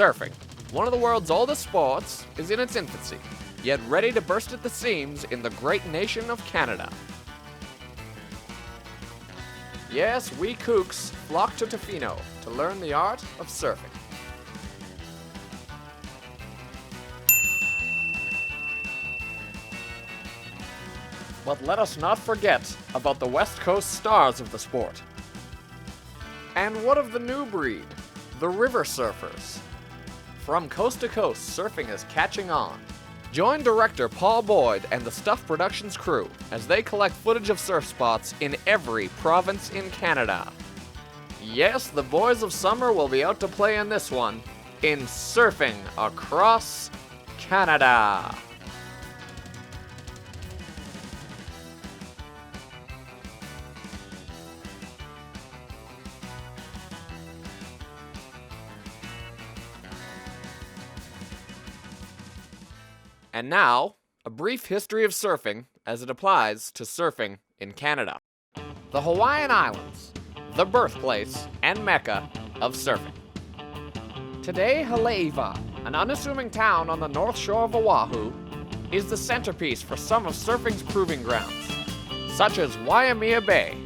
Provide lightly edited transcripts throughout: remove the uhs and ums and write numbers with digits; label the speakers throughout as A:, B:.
A: Surfing, one of the world's oldest sports, is in its infancy, yet ready to burst at the seams in the great nation of Canada. Yes, we kooks flock to Tofino to learn the art of surfing. But let us not forget about the West Coast stars of the sport. And what of the new breed, the river surfers? From coast to coast, surfing is catching on. Join director Paul Boyd and the Stuff Productions crew as they collect footage of surf spots in every province in Canada. Yes, the boys of summer will be out to play in this one, in Surfing Across Canada. And now, a brief history of surfing as it applies to surfing in Canada. The Hawaiian Islands, the birthplace and mecca of surfing. Today, Haleiwa, an unassuming town on the north shore of Oahu, is the centerpiece for some of surfing's proving grounds, such as WAYYY Bay.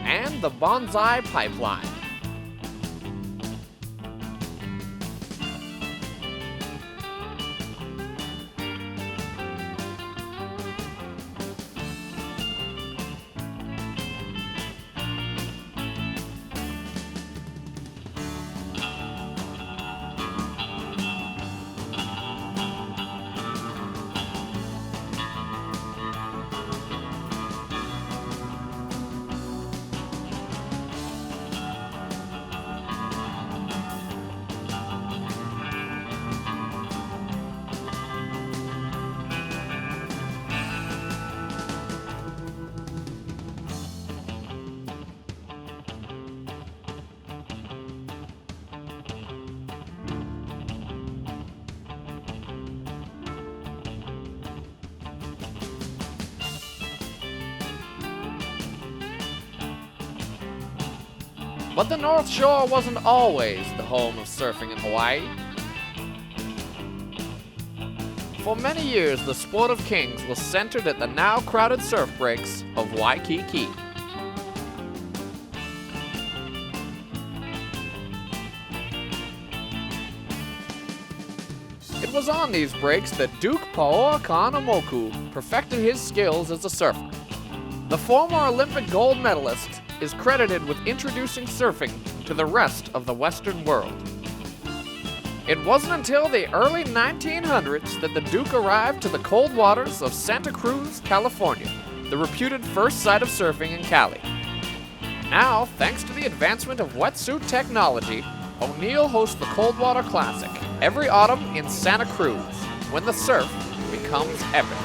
A: And the Bonsai Pipeline. But the North Shore wasn't always the home of surfing in Hawaii. For many years, the sport of kings was centered at the now crowded surf breaks of Waikiki. It was on these breaks that Duke Paoa perfected his skills as a surfer. The former Olympic gold medalist is credited with introducing surfing to the rest of the Western world. It wasn't until the early 1900s that the Duke arrived to the cold waters of Santa Cruz, California, the reputed first site of surfing in Cali. Now, thanks to the advancement of wetsuit technology, O'Neill hosts the Coldwater Classic every autumn in Santa Cruz, when the surf becomes epic.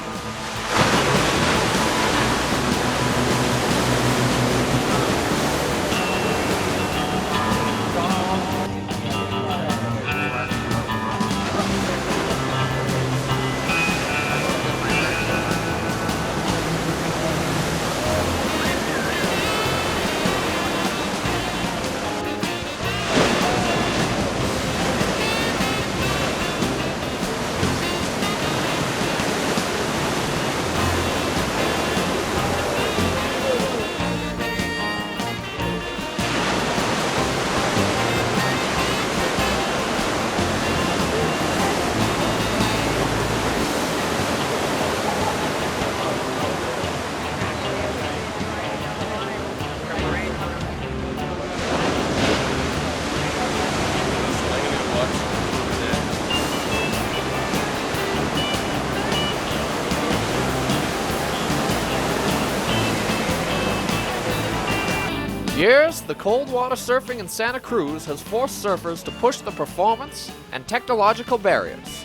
A: years, the cold water surfing in Santa Cruz has forced surfers to push the performance and technological barriers.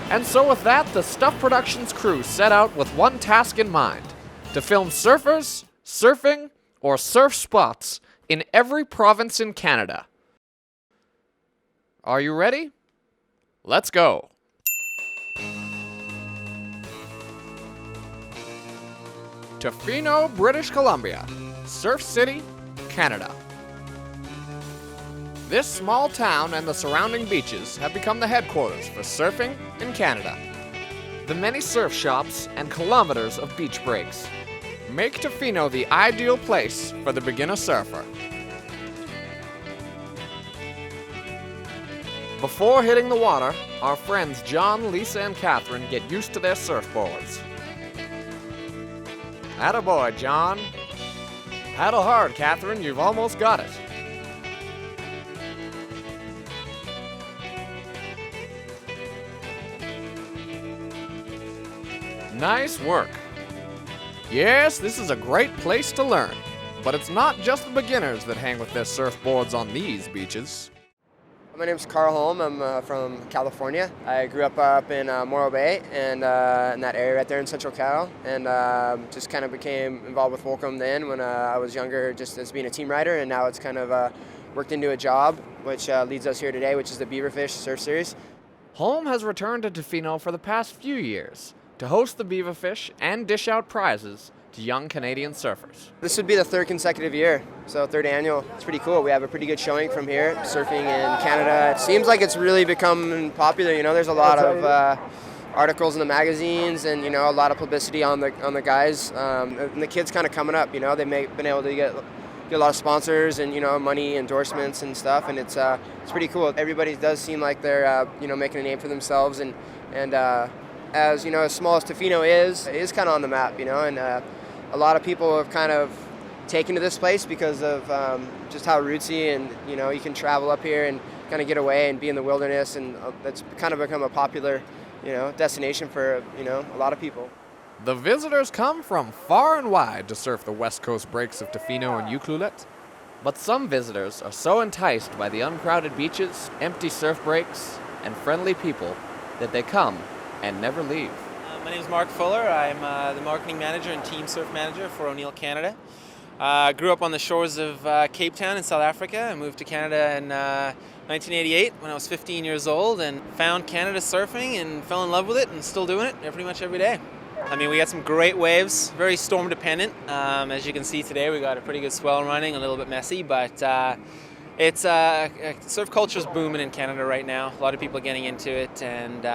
A: And so with that, the Stuff Productions crew set out with one task in mind: to film surfers, surfing, or surf spots in every province in Canada. Are you ready? Let's go. Tofino, British Columbia, Surf City, Canada. This small town and the surrounding beaches have become the headquarters for surfing in Canada. The many surf shops and kilometers of beach breaks make Tofino the ideal place for the beginner surfer. Before hitting the water, our friends John, Lisa, and Catherine get used to their surfboards. Attaboy, John. Paddle hard, Catherine, you've almost got it. Nice work. Yes, this is a great place to learn, but it's not just the beginners that hang with their surfboards on these beaches.
B: My name's Carl Holm. I'm from California. I grew up in Morro Bay and in that area right there in Central Cal, and just kind of became involved with Holcomb then when I was younger, just as being a team rider, and now it's kind of worked into a job, which leads us here today, which is the Beaverfish Surf Series.
A: Holm has returned to Tofino for the past few years to host the Beaverfish and dish out prizes to young Canadian surfers.
B: This would be the third consecutive year, so third annual. It's pretty cool. We have a pretty good showing from here, surfing in Canada. It seems like it's really become popular. You know, there's a lot of articles in the magazines, and a lot of publicity on the guys. And the kids kind of coming up. They've been able to get a lot of sponsors and money, endorsements and stuff, and it's pretty cool. Everybody does seem like they're making a name for themselves, and as small as Tofino is, it is kind of on the map. And a lot of people have kind of taken to this place because of just how rootsy, and you can travel up here and kind of get away and be in the wilderness, and that's kind of become a popular destination for a lot of people.
A: The visitors come from far and wide to surf the west coast breaks of Tofino and Ucluelet, but some visitors are so enticed by the uncrowded beaches, empty surf breaks, and friendly people that they come and never leave.
C: My name is Mark Fuller. I'm the marketing manager and team surf manager for O'Neill Canada. Grew up on the shores of Cape Town in South Africa. I moved to Canada in 1988 when I was 15 years old, and found Canada surfing and fell in love with it, and still doing it pretty much every day. I mean, we got some great waves, very storm dependent. As you can see today, we got a pretty good swell running, a little bit messy, but it's surf culture is booming in Canada right now. A lot of people are getting into it, and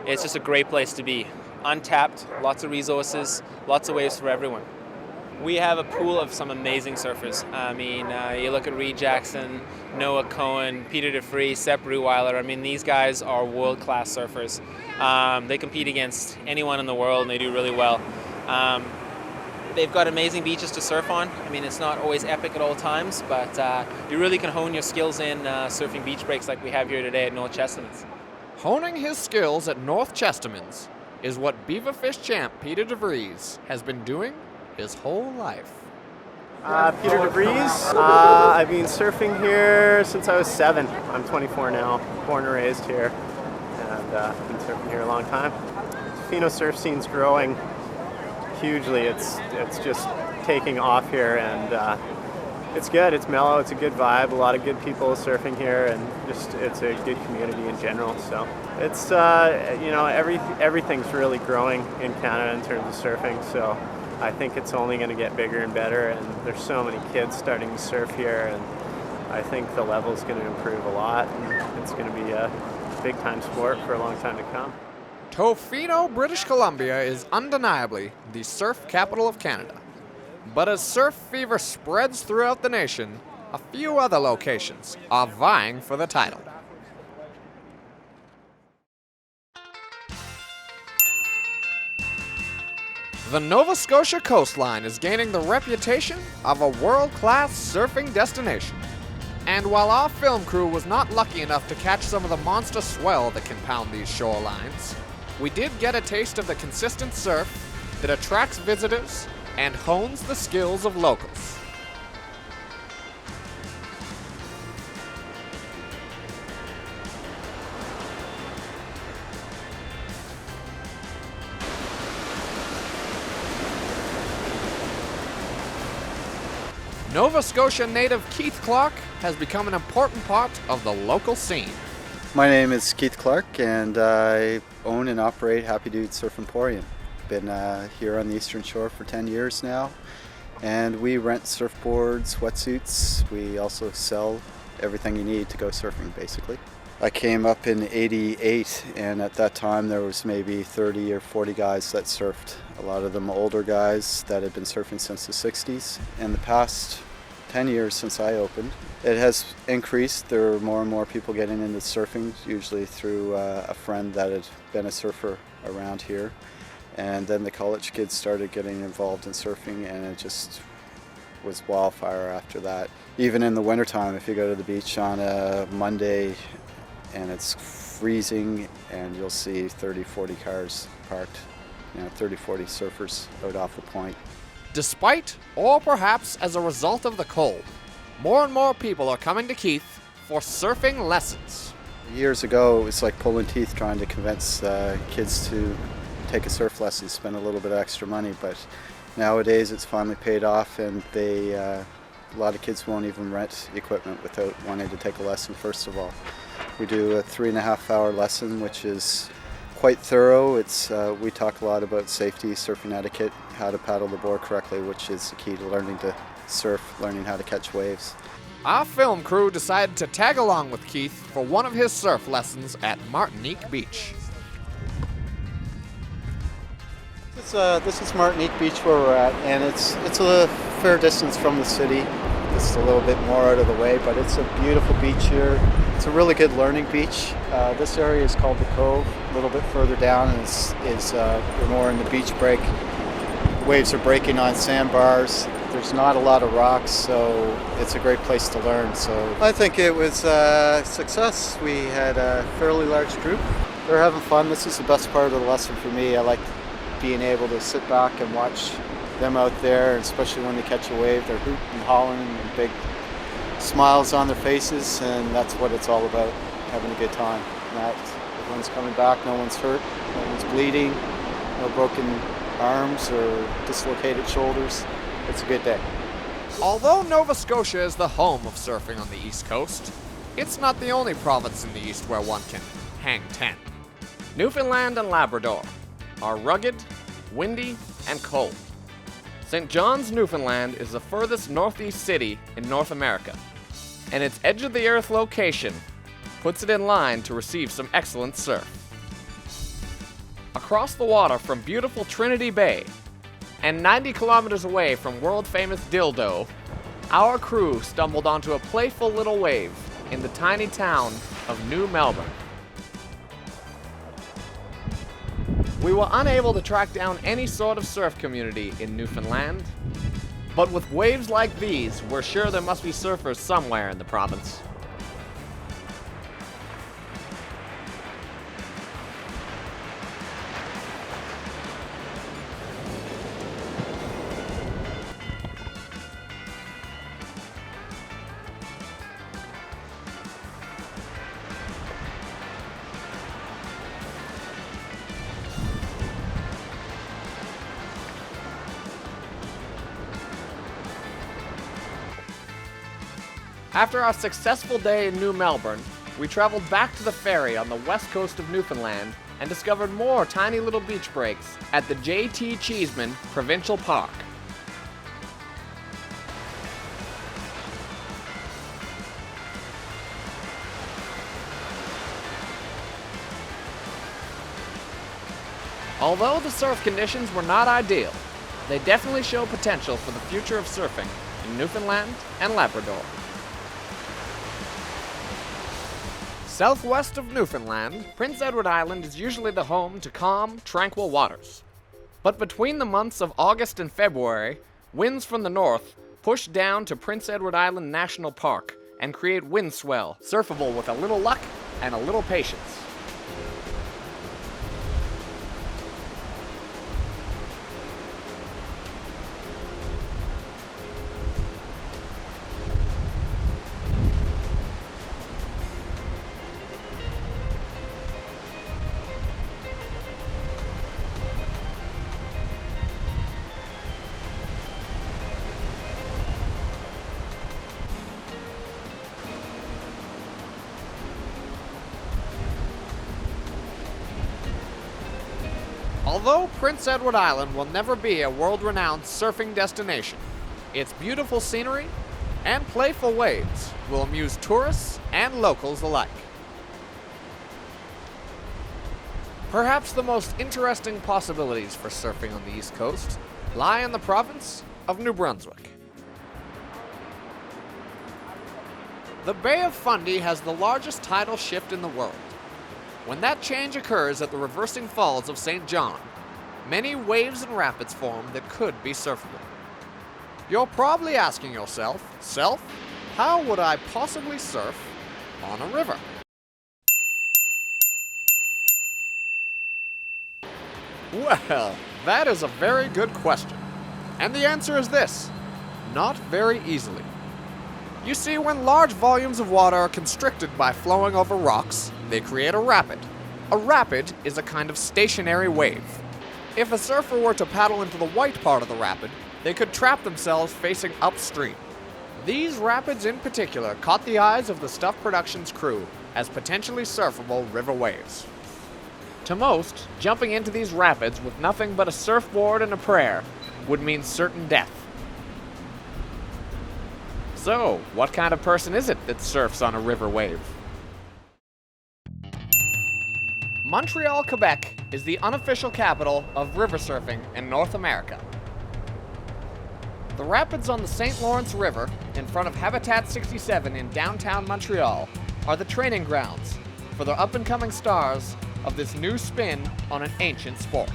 C: it's just a great place to be. Untapped, lots of resources, lots of waves for everyone. We have a pool of some amazing surfers. I mean, you look at Reed Jackson, Noah Cohen, Peter DeFree, Sepp Ruweiler. I mean, these guys are world-class surfers. They compete against anyone in the world, and they do really well. They've got amazing beaches to surf on. I mean, it's not always epic at all times, but you really can hone your skills in surfing beach breaks like we have here today at North Chesterman's.
A: Honing his skills at North Chesterman's is what Beaverfish champ Peter DeVries has been doing his whole life.
D: Peter DeVries. I've been surfing here since I was 7. I'm 24 now, born and raised here, and been surfing here a long time. Tofino surf scene's growing hugely. It's just taking off here, and it's good. It's mellow. It's a good vibe. A lot of good people surfing here, and just it's a good community in general. So it's everything's really growing in Canada in terms of surfing. So I think it's only going to get bigger and better, and there's so many kids starting to surf here, and I think the level's going to improve a lot, and it's going to be a big-time sport for a long time to come.
A: Tofino, British Columbia is undeniably the surf capital of Canada. But as surf fever spreads throughout the nation, a few other locations are vying for the title. The Nova Scotia coastline is gaining the reputation of a world-class surfing destination. And while our film crew was not lucky enough to catch some of the monster swell that can pound these shorelines, we did get a taste of the consistent surf that attracts visitors and hones the skills of locals. Nova Scotia native Keith Clark has become an important part of the local scene.
E: My name is Keith Clark and I own and operate Happy Dude Surf Emporium. Been here on the Eastern Shore for 10 years now, and we rent surfboards, wetsuits. We also sell everything you need to go surfing, basically. I came up in '88, and at that time there was maybe 30 or 40 guys that surfed. A lot of them older guys that had been surfing since the 60s. In the past 10 years since I opened, it has increased. There are more and more people getting into surfing, usually through a friend that had been a surfer around here. And then the college kids started getting involved in surfing, and it just was wildfire after that. Even in the wintertime, if you go to the beach on a Monday and it's freezing, and you'll see 30, 40 cars parked, 30, 40 surfers out off the point.
A: Despite, or perhaps as a result of the cold, more and more people are coming to Keith for surfing lessons.
E: Years ago, it was like pulling teeth trying to convince kids to take a surf lesson, spend a little bit of extra money, but nowadays it's finally paid off, and a lot of kids won't even rent equipment without wanting to take a lesson first of all. We do a 3.5-hour lesson, which is quite thorough. We talk a lot about safety, surfing etiquette, how to paddle the board correctly, which is the key to learning to surf, learning how to catch waves.
A: Our film crew decided to tag along with Keith for one of his surf lessons at Martinique Beach.
E: This is Martinique Beach where we're at, and it's a fair distance from the city. It's a little bit more out of the way, but it's a beautiful beach here. It's a really good learning beach. This area is called the Cove. A little bit further down we're more in the beach break. Waves are breaking on sandbars. There's not a lot of rocks, so it's a great place to learn. So I think it was a success. We had a fairly large group. They're having fun. This is the best part of the lesson for me. I like being able to sit back and watch them out there, especially when they catch a wave. They're hooting and hollering and big smiles on their faces, and that's what it's all about, having a good time. Everyone's coming back, no one's hurt, no one's bleeding, no broken arms or dislocated shoulders. It's a good day.
A: Although Nova Scotia is the home of surfing on the East Coast, it's not the only province in the East where one can hang 10. Newfoundland and Labrador are rugged, windy, and cold. St. John's, Newfoundland is the furthest northeast city in North America, and its edge-of-the-earth location puts it in line to receive some excellent surf. Across the water from beautiful Trinity Bay, and 90 kilometers away from world-famous Dildo, our crew stumbled onto a playful little wave in the tiny town of New Melbourne. We were unable to track down any sort of surf community in Newfoundland, but with waves like these, we're sure there must be surfers somewhere in the province. After our successful day in New Melbourne, we traveled back to the ferry on the west coast of Newfoundland and discovered more tiny little beach breaks at the J.T. Cheeseman Provincial Park. Although the surf conditions were not ideal, they definitely show potential for the future of surfing in Newfoundland and Labrador. Southwest of Newfoundland, Prince Edward Island is usually the home to calm, tranquil waters. But between the months of August and February, winds from the north push down to Prince Edward Island National Park and create wind swell, surfable with a little luck and a little patience. Although Prince Edward Island will never be a world-renowned surfing destination, its beautiful scenery and playful waves will amuse tourists and locals alike. Perhaps the most interesting possibilities for surfing on the East Coast lie in the province of New Brunswick. The Bay of Fundy has the largest tidal shift in the world. When that change occurs at the reversing falls of St. John, many waves and rapids form that could be surfable. You're probably asking yourself, how would I possibly surf on a river? Well, that is a very good question. And the answer is this: not very easily. You see, when large volumes of water are constricted by flowing over rocks, they create a rapid. A rapid is a kind of stationary wave. If a surfer were to paddle into the white part of the rapid, they could trap themselves facing upstream. These rapids in particular caught the eyes of the Stuff Productions crew as potentially surfable river waves. To most, jumping into these rapids with nothing but a surfboard and a prayer would mean certain death. So, what kind of person is it that surfs on a river wave? Montreal, Quebec is the unofficial capital of river surfing in North America. The rapids on the St. Lawrence River in front of Habitat 67 in downtown Montreal are the training grounds for the up-and-coming stars of this new spin on an ancient sport.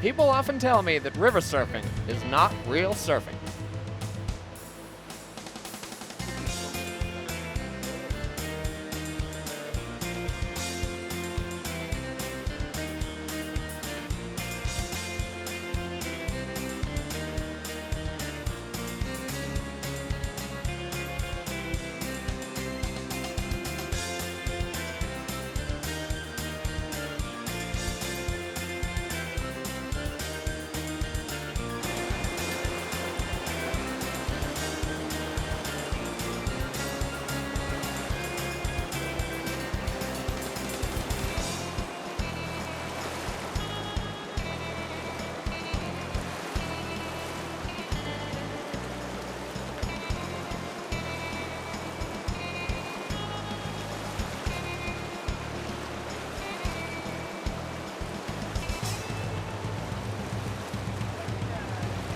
A: People often tell me that river surfing is not real surfing.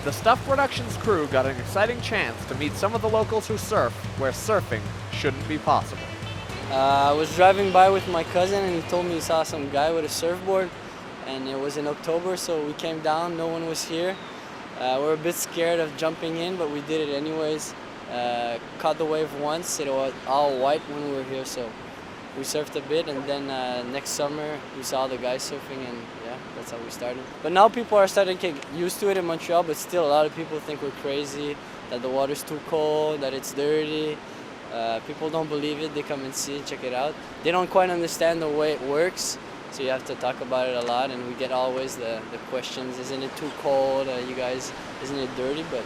A: The Stuff Productions crew got an exciting chance to meet some of the locals who surf where surfing shouldn't be possible.
F: I was driving by with my cousin and he told me he saw some guy with a surfboard, and it was in October, so we came down, no one was here. We were a bit scared of jumping in, but we did it anyways. Caught the wave once, it was all white when we were here, so we surfed a bit, and then next summer we saw the guys surfing, and yeah, that's how we started. But now people are starting to get used to it in Montreal, but still a lot of people think we're crazy, that the water's too cold, that it's dirty. People don't believe it, they come and see, check it out. They don't quite understand the way it works, so you have to talk about it a lot, and we get always the questions, isn't it too cold, you guys, isn't it dirty? But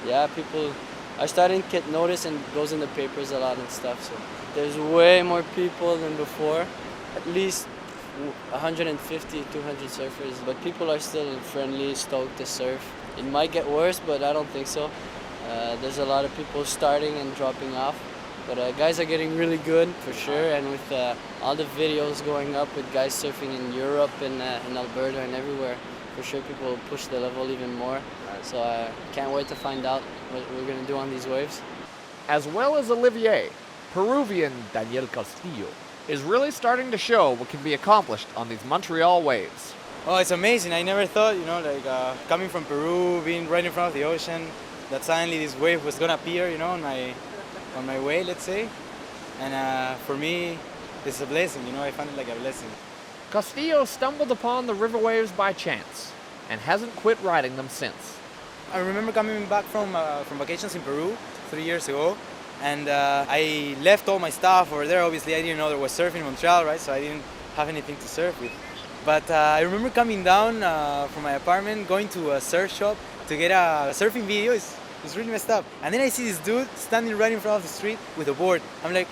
F: yeah, people are starting to get noticed, and it goes in the papers a lot and stuff, so there's way more people than before, at least 150, 200 surfers, but people are still friendly, stoked to surf. It might get worse, but I don't think so. There's a lot of people starting and dropping off, but guys are getting really good for sure, and with all the videos going up with guys surfing in Europe and in Alberta and everywhere, for sure people will push the level even more. So I can't wait to find out what we're going to do on these waves.
A: As well as Olivier, Peruvian Daniel Castillo is really starting to show what can be accomplished on these Montreal waves.
G: Oh, it's amazing. I never thought, coming from Peru, being right in front of the ocean, that suddenly this wave was gonna appear, on my way, let's say. And for me, it's a blessing, I find it like a blessing.
A: Castillo stumbled upon the river waves by chance and hasn't quit riding them since.
G: I remember coming back from vacations in Peru 3 years ago, and I left all my stuff over there. Obviously, I didn't know there was surfing in Montreal, right? So I didn't have anything to surf with. But I remember coming down from my apartment, going to a surf shop to get a surfing video. It's really messed up. And then I see this dude standing right in front of the street with a board. I'm like,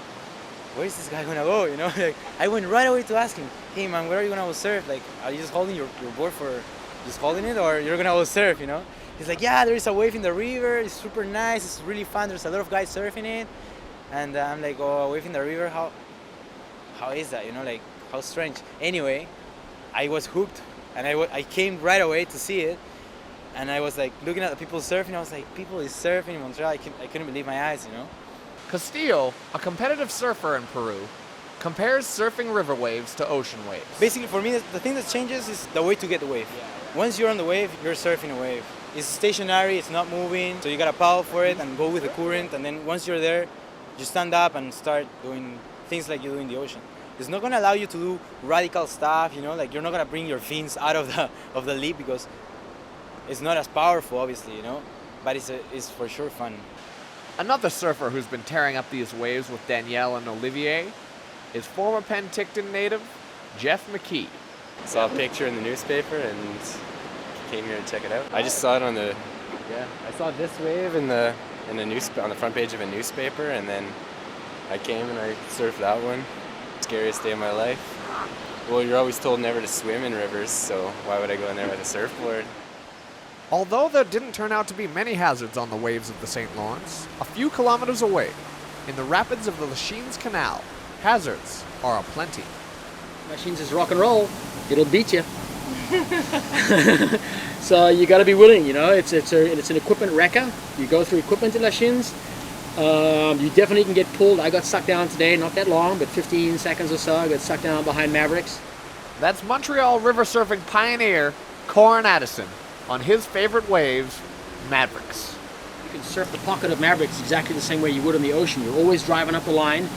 G: where is this guy gonna go? You know, like I went right away to ask him, hey man, where are you gonna go surf? Like, are you just holding your board for just holding it, or you're gonna go surf? You know? He's like, yeah, there is a wave in the river. It's super nice. It's really fun. There's a lot of guys surfing it. And I'm like, oh, a wave in the river? How is that? You know, like how strange. Anyway, I was hooked, and I came right away to see it. And I was like looking at the people surfing. I was like, people is surfing in Montreal. I couldn't believe my eyes, you know.
A: Castillo, a competitive surfer in Peru, compares surfing river waves to ocean waves.
G: Basically, for me, the thing that changes is the way to get the wave. Once you're on the wave, you're surfing a wave. It's stationary, it's not moving, so you gotta paddle for it and go with the current. And then once you're there, you stand up and start doing things like you do in the ocean. It's not gonna allow you to do radical stuff, you know, like you're not gonna bring your fins out of the leap because it's not as powerful, obviously, you know, but it's for sure fun.
A: Another surfer who's been tearing up these waves with Danielle and Olivier is former Penticton native Jeff McKee.
H: Saw a picture in the newspaper and came here to check it out. I just saw it on the, I saw this wave on the front page of a newspaper, and then I came and I surfed that one. Scariest day of my life. Well, you're always told never to swim in rivers, so why would I go in there with a surfboard?
A: Although there didn't turn out to be many hazards on the waves of the St. Lawrence, a few kilometers away, in the rapids of the Lachines Canal, hazards are aplenty.
I: Lachines is rock and roll. It'll beat you. So you got to be willing, you know. It's an equipment wrecker. You go through equipment in Lachines. You definitely can get pulled. I got sucked down today, not that long, but 15 seconds or so. I got sucked down behind Mavericks.
A: That's Montreal river surfing pioneer Corin Addison on his favorite waves, Mavericks.
I: You can surf the pocket of Mavericks exactly the same way you would on the ocean. You're always driving up the line,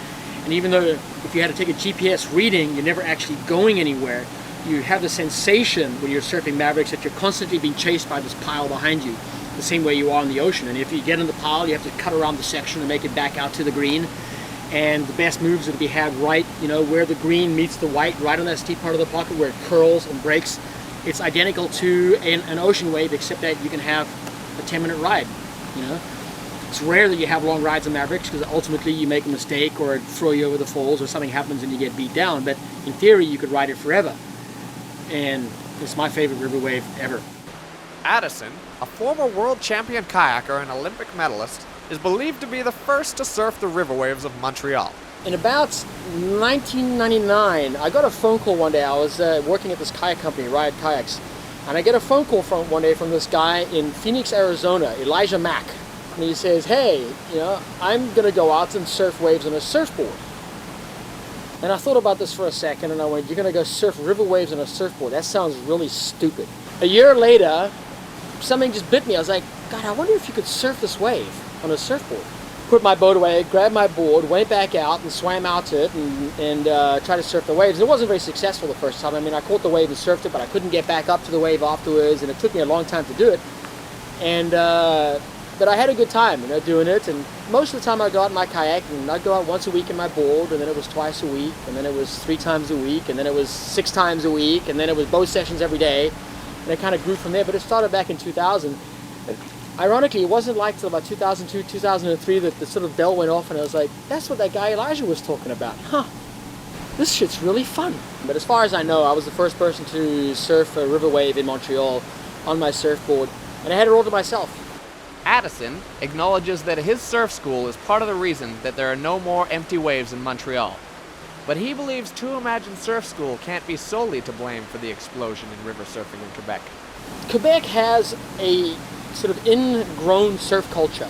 I: and even though if you had to take a GPS reading, you're never actually going anywhere. You have the sensation when you're surfing Mavericks that you're constantly being chased by this pile behind you, the same way you are in the ocean. And if you get in the pile, you have to cut around the section to make it back out to the green. And the best moves are to be had right, you know, where the green meets the white, right on that steep part of the pocket where it curls and breaks. It's identical to an ocean wave, except that you can have a 10-minute ride, you know. It's rare that you have long rides on Mavericks because ultimately you make a mistake or throw you over the falls or something happens and you get beat down. But in theory, you could ride it forever. And it's my favorite river wave ever.
A: Addison, a former world champion kayaker and Olympic medalist, is believed to be the first to surf the river waves of Montreal.
I: In about 1999, I got a phone call one day. I was working at this kayak company, Riot Kayaks, and I get a phone call one day from this guy in Phoenix, Arizona, Elijah Mack. And he says, hey, you know, I'm going to go out and surf waves on a surfboard. And I thought about this for a second, and I went, you're going to go surf river waves on a surfboard? That sounds really stupid. A year later, something just bit me. I was like, God, I wonder if you could surf this wave on a surfboard. Put my boat away, grabbed my board, went back out and swam out to it and tried to surf the waves. It wasn't very successful the first time. I mean, I caught the wave and surfed it, but I couldn't get back up to the wave afterwards, and it took me a long time to do it. And but I had a good time, you know, doing it. And most of the time I'd go out in my kayak, and I'd go out once a week in my board, and then it was twice a week, and then it was 3 times a week, and then it was 6 times a week, and then it was both sessions every day. And it kind of grew from there, but it started back in 2000. Ironically, it wasn't like till about 2002, 2003 that the sort of bell went off and I was like, that's what that guy Elijah was talking about. Huh, this shit's really fun. But as far as I know, I was the first person to surf a river wave in Montreal on my surfboard, and I had it all to myself.
A: Addison acknowledges that his surf school is part of the reason that there are no more empty waves in Montreal. But he believes Two Imagine Surf School can't be solely to blame for the explosion in river surfing in Quebec.
I: Quebec has a sort of ingrown surf culture.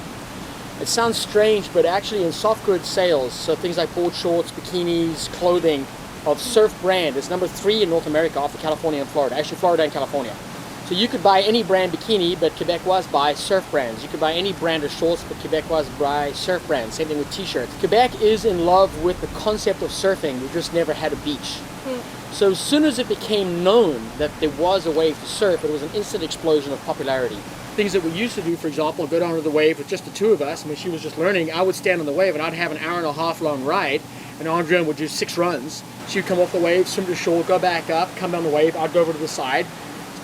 I: It sounds strange, but actually in soft goods sales, so things like board shorts, bikinis, clothing of surf brand, it's number 3 in North America after California and Florida. Actually, Florida and California. So you could buy any brand bikini, but Quebecois buy surf brands. You could buy any brand of shorts, but Quebecois buy surf brands. Same thing with t-shirts. Quebec is in love with the concept of surfing. We just never had a beach. So as soon as it became known that there was a wave to surf, it was an instant explosion of popularity. Things that we used to do, for example, go down to the wave with just the 2 of us, and when she was just learning, I would stand on the wave and I'd have an hour and a half long ride, and Andrea would do 6 runs, She'd come off the wave, swim to shore, go back up, come down the wave. I'd go over to the side,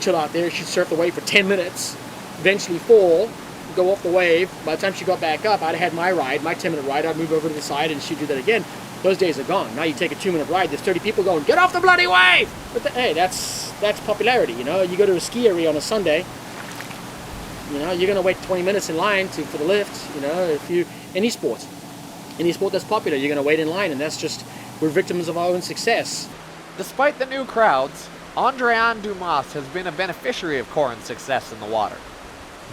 I: chill out there. She'd surf the wave for 10 minutes, eventually fall, go off the wave. By the time she got back up, I'd had my ride, my 10-minute ride. I'd move over to the side and she'd do that again. Those days are gone. Now you take a 2-minute ride, there's 30 people going, get off the bloody wave! But hey, that's popularity, you know. You go to a ski area on a Sunday, you know, you're gonna wait 20 minutes in line for the lift, you know. Any sport that's popular, you're gonna wait in line, and that's just, we're victims of our own success.
A: Despite the new crowds, Andréane Dumas has been a beneficiary of Corin's success in the water,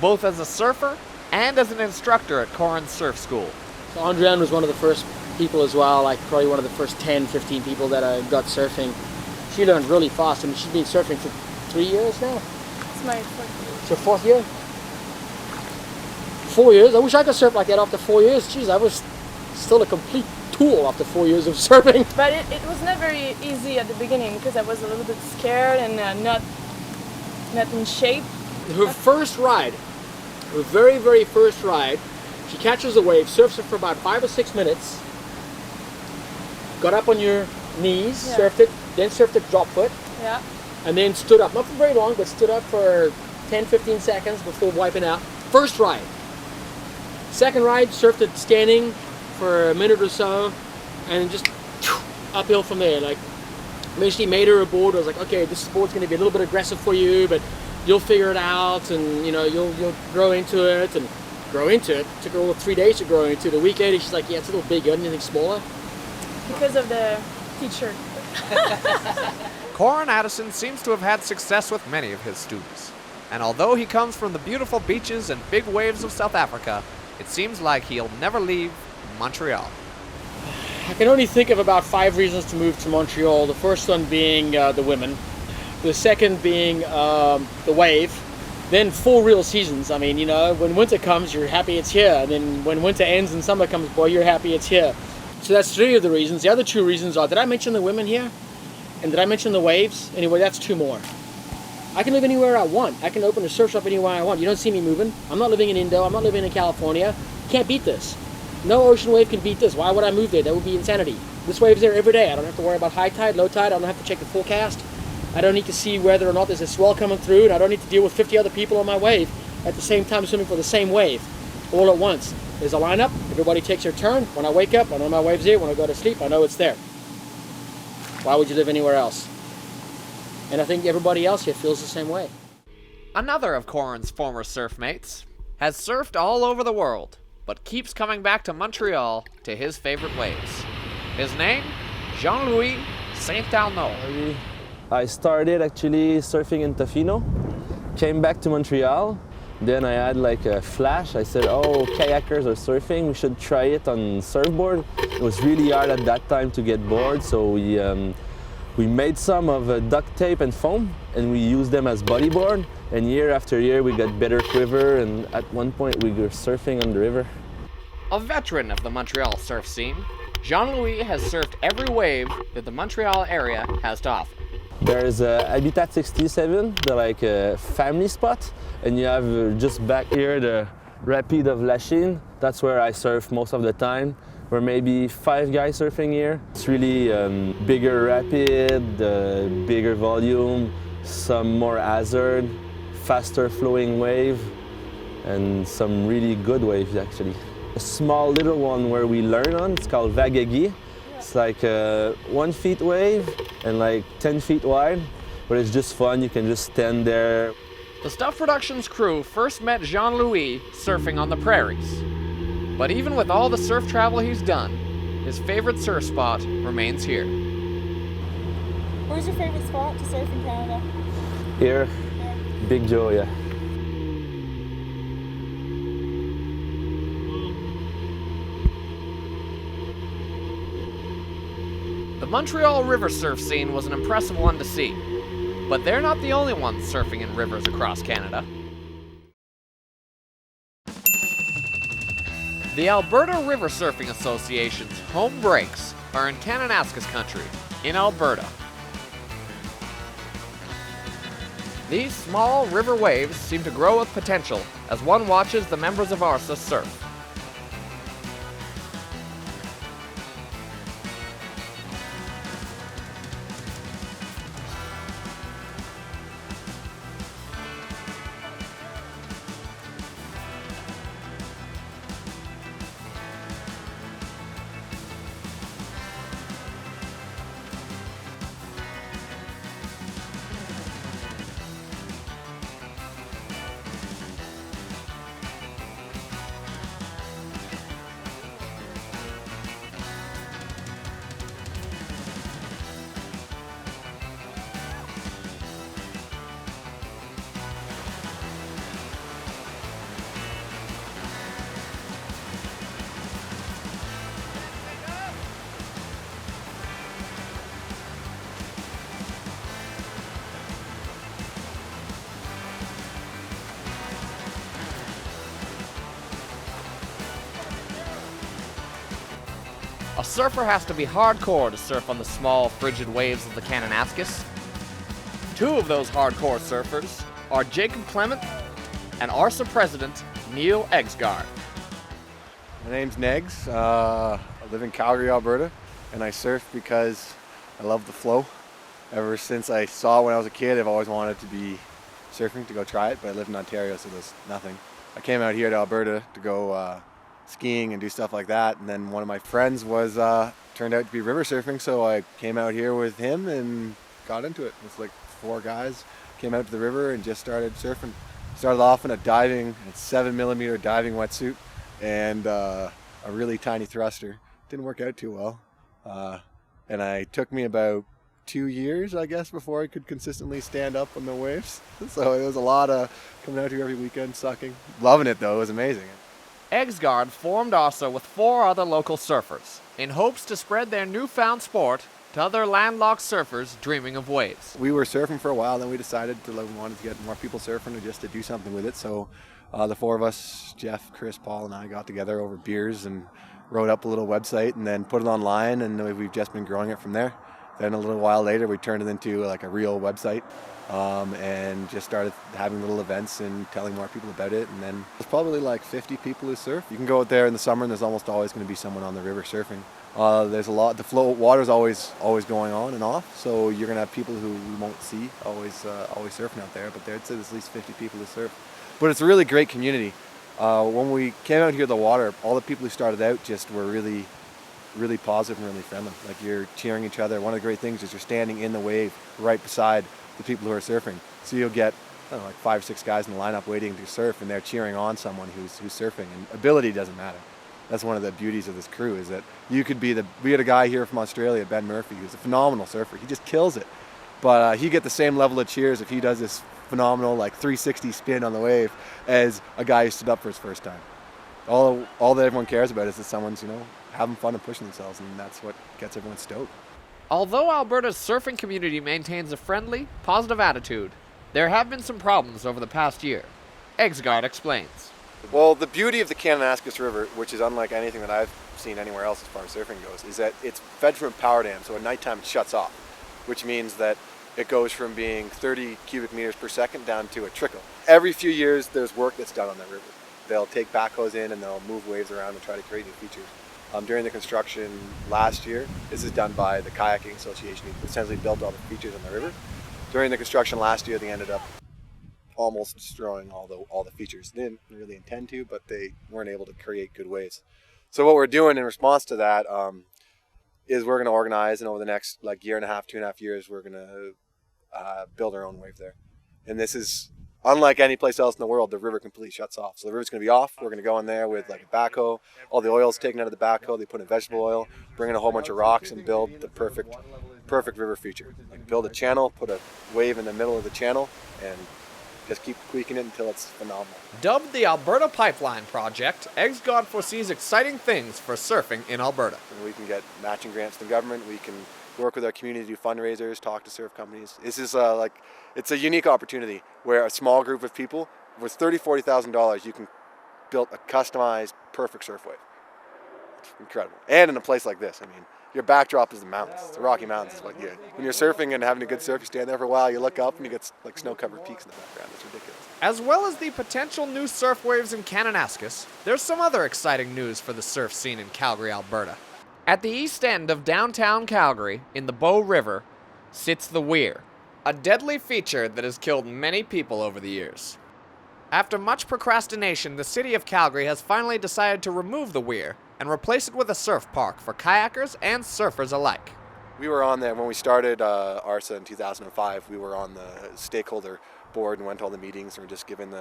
A: both as a surfer and as an instructor at Corin's surf school.
I: So Andréane was one of the first people as well, like probably one of the first 10, 15 people that I got surfing. She learned really fast. I mean, she's been surfing for 3 years now.
J: It's my 4th year.
I: It's your 4th year? 4 years? I wish I could surf like that after 4 years. Jeez, I was still a complete tool after 4 years of surfing.
J: But it was not very easy at the beginning because I was a little bit scared and not in shape.
I: Her first ride, her very, very first ride, she catches a wave, surfs it for about 5 or 6 minutes, got up on your knees, surfed it, then surfed it drop foot, and then stood up. Not for very long, but stood up for 10, 15 seconds before wiping out. First ride. Second ride, surfed it standing for a minute or so, and just uphill from there. Like, eventually made her a board. I was like, okay, this board's going to be a little bit aggressive for you, but you'll figure it out, and you know, you'll grow into it. And grow into it. It took her all 3 days to grow into it. A week later, she's like, yeah, it's a little big. You got anything smaller?
J: Because of the teacher.
A: Corin Addison seems to have had success with many of his students. And although he comes from the beautiful beaches and big waves of South Africa, it seems like he'll never leave Montreal.
I: I can only think of about 5 reasons to move to Montreal. The first one being the women. The second being the wave. Then 4 real seasons. I mean, you know, when winter comes, you're happy it's here. And then when winter ends and summer comes, boy, you're happy it's here. So that's 3 of the reasons. The other 2 reasons are, did I mention the women here? And did I mention the waves? Anyway, that's 2 more. I can live anywhere I want. I can open a surf shop anywhere I want. You don't see me moving. I'm not living in Indo. I'm not living in California. You can't beat this. No ocean wave can beat this. Why would I move there? That would be insanity. This wave's there every day. I don't have to worry about high tide, low tide. I don't have to check the forecast. I don't need to see whether or not there's a swell coming through, and I don't need to deal with 50 other people on my wave at the same time swimming for the same wave all at once. There's a lineup. Everybody takes their turn. When I wake up, I know my wave's here. When I go to sleep, I know it's there. Why would you live anywhere else? And I think everybody else here feels the same way.
A: Another of Corin's former surf mates has surfed all over the world, but keeps coming back to Montreal to his favorite waves. His name? Jean-Louis Saint-Arnaud.
K: I started actually surfing in Tofino, came back to Montreal, then I had like a flash. I said, oh, kayakers are surfing, we should try it on surfboard. It was really hard at that time to get boards, so we made some of duct tape and foam, and we used them as bodyboard. And year after year, we got better quiver, and at one point, we were surfing on the river.
A: A veteran of the Montreal surf scene, Jean-Louis has surfed every wave that the Montreal area has to offer.
K: There's Habitat 67, the like family spot, and you have just back here the Rapid of Lachine. That's where I surf most of the time. We're maybe 5 guys surfing here. It's really bigger rapid, bigger volume, some more hazard, faster flowing wave, and some really good waves actually. A small little one where we learn on, it's called WAYYY. It's like a 1 feet wave and like 10 feet wide, but it's just fun. You can just stand there.
A: The Stuff Productions crew first met Jean-Louis surfing on the prairies. But even with all the surf travel he's done, his favorite surf spot remains here.
J: Where's your favorite spot to surf in Canada?
K: Here, Big Joe, yeah.
A: The Montreal river surf scene was an impressive one to see, but they're not the only ones surfing in rivers across Canada. The Alberta River Surfing Association's home breaks are in Kananaskis country, in Alberta. These small river waves seem to grow with potential as one watches the members of ARSA surf. A surfer has to be hardcore to surf on the small, frigid waves of the Kananaskis. Two of those hardcore surfers are Jacob Clement and ARSA president Neil Eggsgaard.
L: My name's Negs. I live in Calgary, Alberta, and I surf because I love the flow. Ever since I saw it when I was a kid, I've always wanted to be surfing, to go try it, but I live in Ontario, so there's nothing. I came out here to Alberta to go skiing and do stuff like that, and then one of my friends was turned out to be river surfing, so I came out here with him and got into it. It's like 4 guys came out to the river and just started surfing. Started off in a 7mm diving wetsuit and a really tiny thruster. Didn't work out too well, and it took me about 2 years, I guess, before I could consistently stand up on the waves. So it was a lot of coming out here every weekend, sucking. Loving it though, it was amazing.
A: Eggsgaard formed ARSA with 4 other local surfers in hopes to spread their newfound sport to other landlocked surfers dreaming of waves.
L: We were surfing for a while, then we decided we wanted to get more people surfing and just to do something with it. So the 4 of us, Jeff, Chris, Paul, and I got together over beers and wrote up a little website and then put it online, and we've just been growing it from there. Then a little while later, we turned it into like a real website and just started having little events and telling more people about it. And then there's probably like 50 people who surf. You can go out there in the summer and there's almost always going to be someone on the river surfing. There's a lot, the flow, water's always going on and off. So you're going to have people who we won't see always surfing out there, but there's at least 50 people who surf. But it's a really great community. When we came out here to the water, all the people who started out just were really positive and really friendly. Like, you're cheering each other. One of the great things is you're standing in the wave right beside the people who are surfing. So you'll get, I don't know, like 5 or 6 guys in the lineup waiting to surf, and they're cheering on someone who's surfing. And ability doesn't matter. That's one of the beauties of this crew, is that you could be we had a guy here from Australia, Ben Murphy, who's a phenomenal surfer. He just kills it. But he get the same level of cheers if he does this phenomenal like 360 spin on the wave as a guy who stood up for his first time. All that everyone cares about is that someone's, having fun and pushing themselves, and that's what gets everyone stoked.
A: Although Alberta's surfing community maintains a friendly, positive attitude, there have been some problems over the past year. Eggsgaard explains.
L: Well, the beauty of the Kananaskis River, which is unlike anything that I've seen anywhere else as far as surfing goes, is that it's fed from a power dam, so at nighttime it shuts off, which means that it goes from being 30 cubic meters per second down to a trickle. Every few years there's work that's done on that river. They'll take backhoes in and they'll move waves around and try to create new features. During the construction last year, this is done by the Kayaking Association, who essentially built all the features on the river. During the construction last year, they ended up almost destroying all the features. They didn't really intend to, but they weren't able to create good waves. So what we're doing in response to that is we're going to organize, and over the next year and a half, 2.5 years, we're going to build our own wave there. And this is unlike any place else in the world. The river completely shuts off. So the river's going to be off. We're going to go in there with a backhoe. All the oil's taken out of the backhoe. They put in vegetable oil, bring in a whole bunch of rocks, and build the perfect river feature. Build a channel, put a wave in the middle of the channel, and just keep tweaking it until it's phenomenal.
A: Dubbed the Alberta Pipeline Project, Eggsgaard foresees exciting things for surfing in Alberta.
L: And we can get matching grants from the government. We can work with our community to do fundraisers, talk to surf companies. This is it's a unique opportunity where a small group of people, with $30,000, $40,000, you can build a customized, perfect surf wave. It's incredible. And in a place like this, your backdrop is the mountains. It's the Rocky Mountains. When you're surfing and having a good surf, you stand there for a while, you look up and you get snow-covered peaks in the background. It's ridiculous.
A: As well as the potential new surf waves in Kananaskis, there's some other exciting news for the surf scene in Calgary, Alberta. At the east end of downtown Calgary, in the Bow River, sits the weir, a deadly feature that has killed many people over the years. After much procrastination, the city of Calgary has finally decided to remove the weir and replace it with a surf park for kayakers and surfers alike.
L: We were on there when we started ARSA in 2005. We were on the stakeholder board and went to all the meetings, and we're just given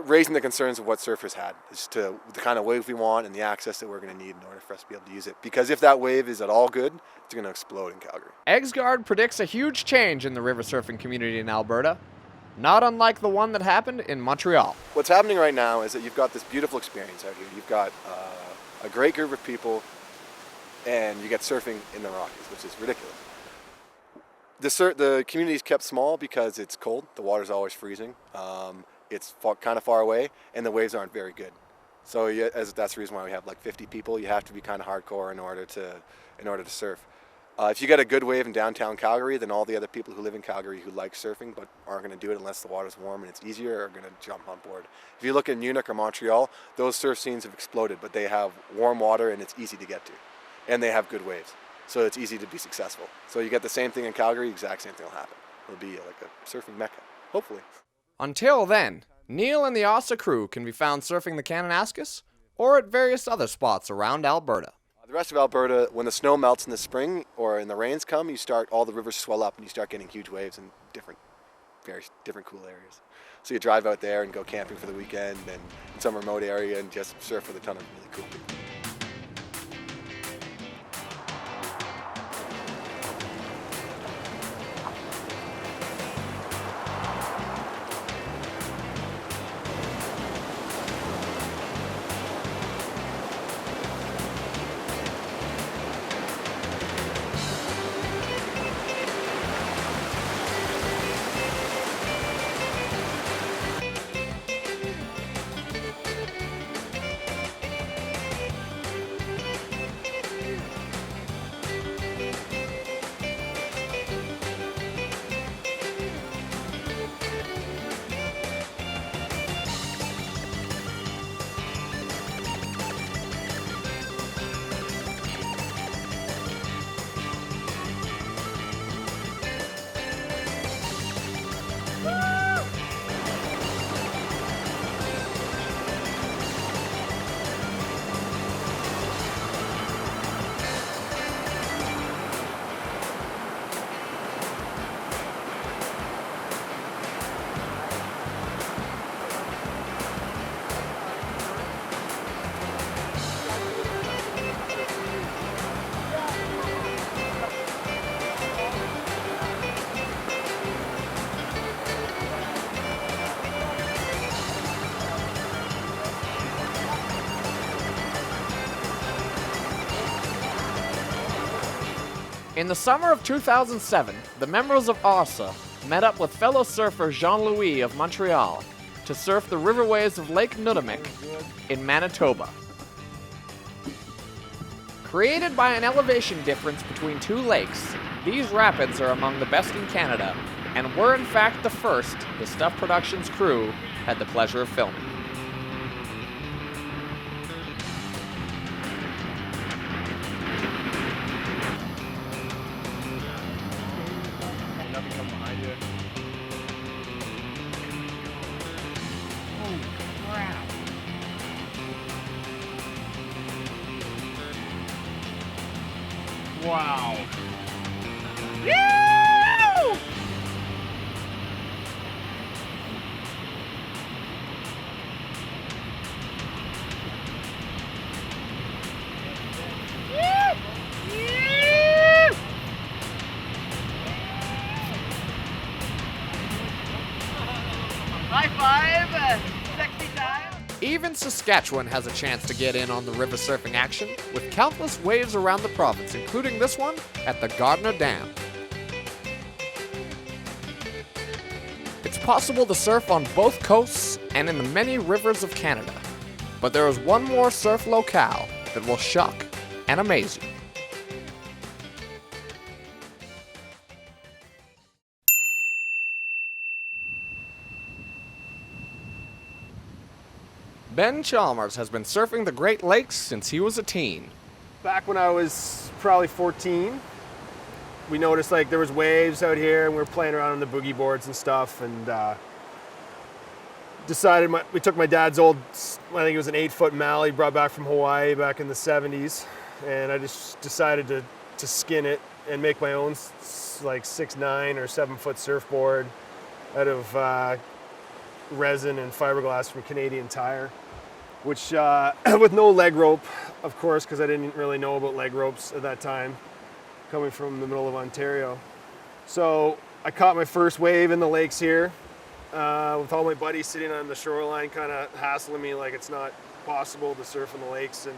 L: raising the concerns of what surfers had as to the kind of wave we want and the access that we're going to need in order for us to be able to use it. Because if that wave is at all good, it's going to explode in Calgary.
A: Eggsgaard predicts a huge change in the river surfing community in Alberta, not unlike the one that happened in Montreal.
L: What's happening right now is that you've got this beautiful experience out here. You've got a great group of people, and you get surfing in the Rockies, which is ridiculous. The community is kept small because it's cold. The water's always freezing. It's kind of far away, and the waves aren't very good. So that's the reason why we have like 50 people. You have to be kind of hardcore in order to surf. If you get a good wave in downtown Calgary, then all the other people who live in Calgary who like surfing but aren't going to do it unless the water's warm and it's easier are going to jump on board. If you look at Munich or Montreal, those surf scenes have exploded, but they have warm water and it's easy to get to. And they have good waves, so it's easy to be successful. So you get the same thing in Calgary, exact same thing will happen. It'll be like a surfing mecca, hopefully.
A: Until then, Neil and the Asa crew can be found surfing the Kananaskis or at various other spots around Alberta.
L: The rest of Alberta, when the snow melts in the spring or in the rains come, all the rivers swell up and you start getting huge waves in very different cool areas. So you drive out there and go camping for the weekend and in some remote area and just surf with a ton of really cool people.
A: In the summer of 2007, the members of ASA met up with fellow surfer Jean-Louis of Montreal to surf the riverways of Lake Nudamik in Manitoba. Created by an elevation difference between two lakes, these rapids are among the best in Canada and were in fact the first the Stuff Productions crew had the pleasure of filming.
I: Wow. High five! Sexy time!
A: Even Saskatchewan has a chance to get in on the river surfing action, with countless waves around the province, including this one at the Gardner Dam. It's possible to surf on both coasts and in the many rivers of Canada, but there is one more surf locale that will shock and amaze you. Ben Chalmers has been surfing the Great Lakes since he was a teen.
I: Back when I was probably 14, we noticed like there was waves out here and we were playing around on the boogie boards and stuff, and we took my dad's old, I think it was an 8-foot mallet he brought back from Hawaii back in the 70s, and I just decided to skin it and make my own like 6'9" or 7-foot surfboard out of resin and fiberglass from Canadian Tire, which with no leg rope, of course, because I didn't really know about leg ropes at that time, coming from the middle of Ontario. So I caught my first wave in the lakes here with all my buddies sitting on the shoreline kind of hassling me like it's not possible to surf in the lakes, and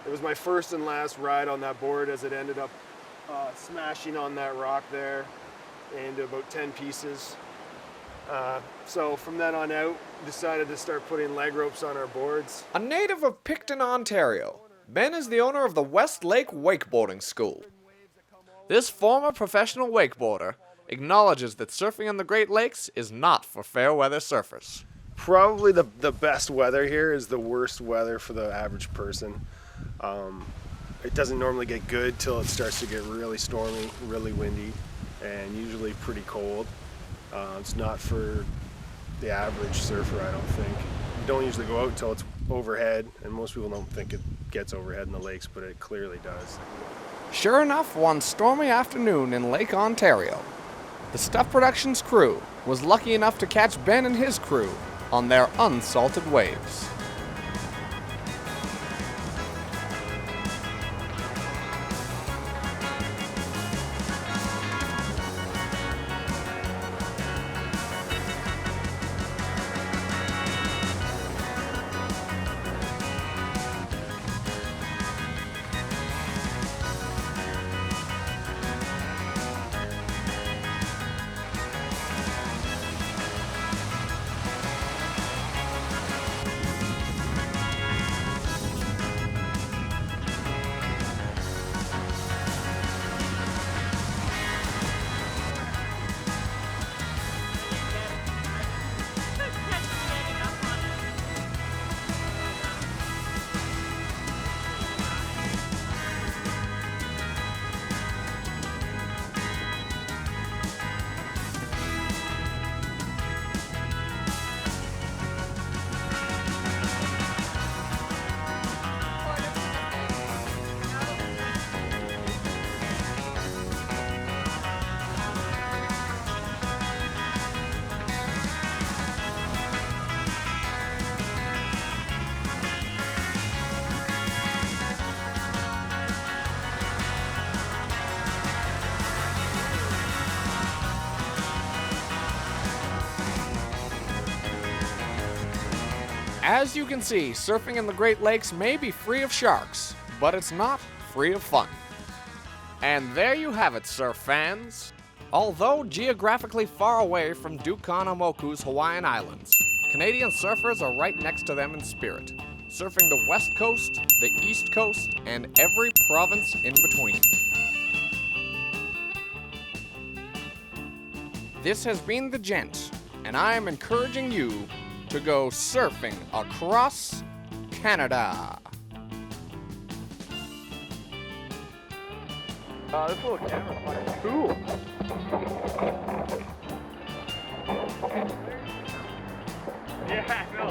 I: it was my first and last ride on that board as it ended up smashing on that rock there into about 10 pieces. So from then on out,
M: decided to start putting leg ropes on our boards.
A: A native of Picton, Ontario, Ben is the owner of the West Lake Wakeboarding School. This former professional wakeboarder acknowledges that surfing on the Great Lakes is not for fair weather surfers.
M: Probably the best weather here is the worst weather for the average person. It doesn't normally get good till it starts to get really stormy, really windy, and usually pretty cold. It's not for the average surfer, I don't think. You don't usually go out until it's overhead, and most people don't think it gets overhead in the lakes, but it clearly does.
A: Sure enough, one stormy afternoon in Lake Ontario, the Stuff Productions crew was lucky enough to catch Ben and his crew on their unsalted waves. As you can see, surfing in the Great Lakes may be free of sharks, but it's not free of fun. And there you have it, surf fans. Although geographically far away from Duke Kahanamoku's Hawaiian Islands, Canadian surfers are right next to them in spirit, surfing the West Coast, the East Coast, and every province in between. This has been The Gent, and I am encouraging you to go surfing across Canada.
M: This little camera is cool. Yeah, I know.